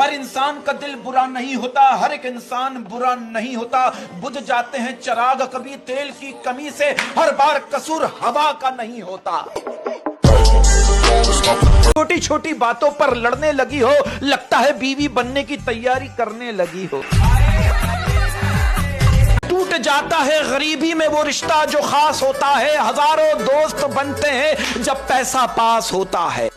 हर इंसान का दिल बुरा नहीं होता, हर एक इंसान बुरा नहीं होता। बुझ जाते हैं चिराग कभी तेल की कमी से, हर बार कसूर हवा का नहीं होता। छोटी छोटी बातों पर लड़ने लगी हो, लगता है बीवी बनने की तैयारी करने लगी हो। टूट जाता है गरीबी में वो रिश्ता जो खास होता है, हजारों दोस्त बनते हैं जब पैसा पास होता है।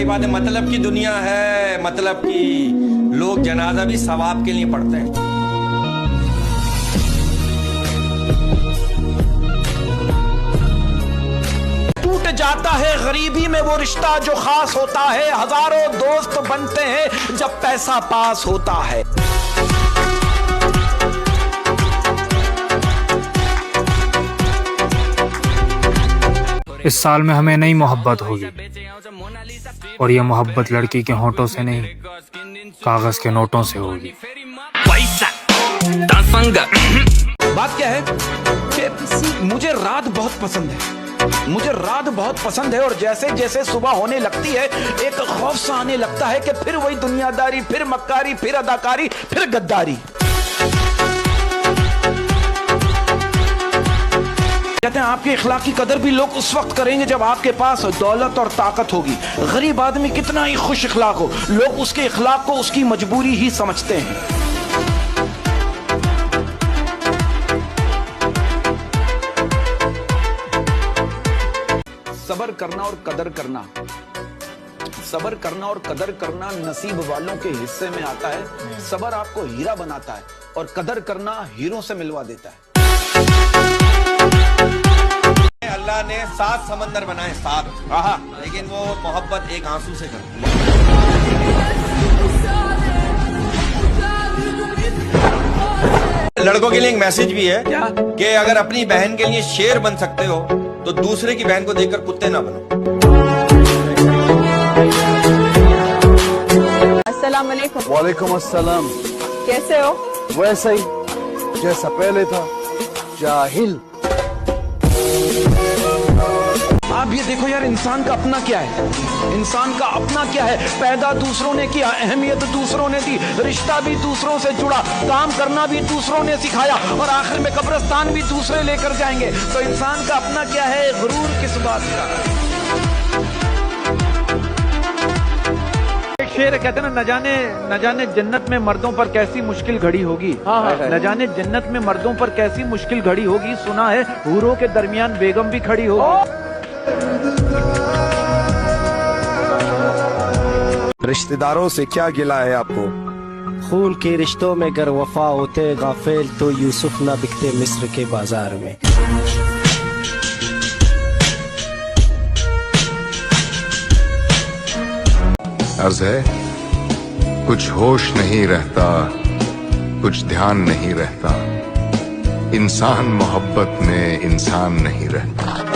बात है, मतलब की दुनिया है, मतलब की लोग जनाजा भी सवाब के लिए पढ़ते हैं। टूट जाता है गरीबी में वो रिश्ता जो खास होता है, हजारों दोस्त बनते हैं जब पैसा पास होता है। इस साल में हमें नई मोहब्बत होगी, और ये मोहब्बत लड़की के होंठों से नहीं, कागज के नोटों से होगी। बात क्या है कि मुझे रात बहुत पसंद है, मुझे रात बहुत पसंद है, और जैसे जैसे सुबह होने लगती है एक खौफ सा आने लगता है कि फिर वही दुनियादारी, फिर मक्कारी, फिर अदाकारी, फिर गद्दारी। कहते हैं आपके इखलाक की कदर भी लोग उस वक्त करेंगे जब आपके पास दौलत और ताकत होगी। गरीब आदमी कितना ही खुश इखलाक हो, लोग उसके इखलाक को उसकी मजबूरी ही समझते हैं। सब्र करना और कदर करना, सब्र करना और कदर करना नसीब वालों के हिस्से में आता है। सब्र आपको हीरा बनाता है और कदर करना हीरों से मिलवा देता है। अल्लाह ने 7 समंदर बनाए, 7, लेकिन वो मोहब्बत एक आंसू से करती है। लड़कों के लिए एक मैसेज भी है क्या कि अगर अपनी बहन के लिए शेर बन सकते हो तो दूसरे की बहन को देखकर कुत्ते ना बनो। अस्सलाम वालेकुम। वालेकुम अस्सलाम। कैसे हो? वैसा ही जैसा पहले था, जाहिल। आप ये देखो यार, इंसान का अपना क्या है, इंसान का अपना क्या है। पैदा दूसरों ने किया, अहमियत दूसरों ने दी, रिश्ता भी दूसरों से जुड़ा, काम करना भी दूसरों ने सिखाया, और आखिर में कब्रिस्तान भी दूसरे लेकर जाएंगे। तो इंसान का अपना क्या है, गुरूर किस बात का। शेर कहते हैं ना, न जाने जन्नत में मर्दों पर कैसी मुश्किल घड़ी होगी। न जाने जन्नत में मर्दों पर कैसी मुश्किल घड़ी होगी। सुना है हूरों के दरमियान बेगम भी खड़ी होगी। रिश्तेदारों से क्या गिला है आपको? खून के रिश्तों में गर वफा होते गाफिल, तो यूसुफ ना बिकते मिस्र के बाजार में। अर्ज है, कुछ होश नहीं रहता, कुछ ध्यान नहीं रहता, इंसान मोहब्बत में इंसान नहीं रहता।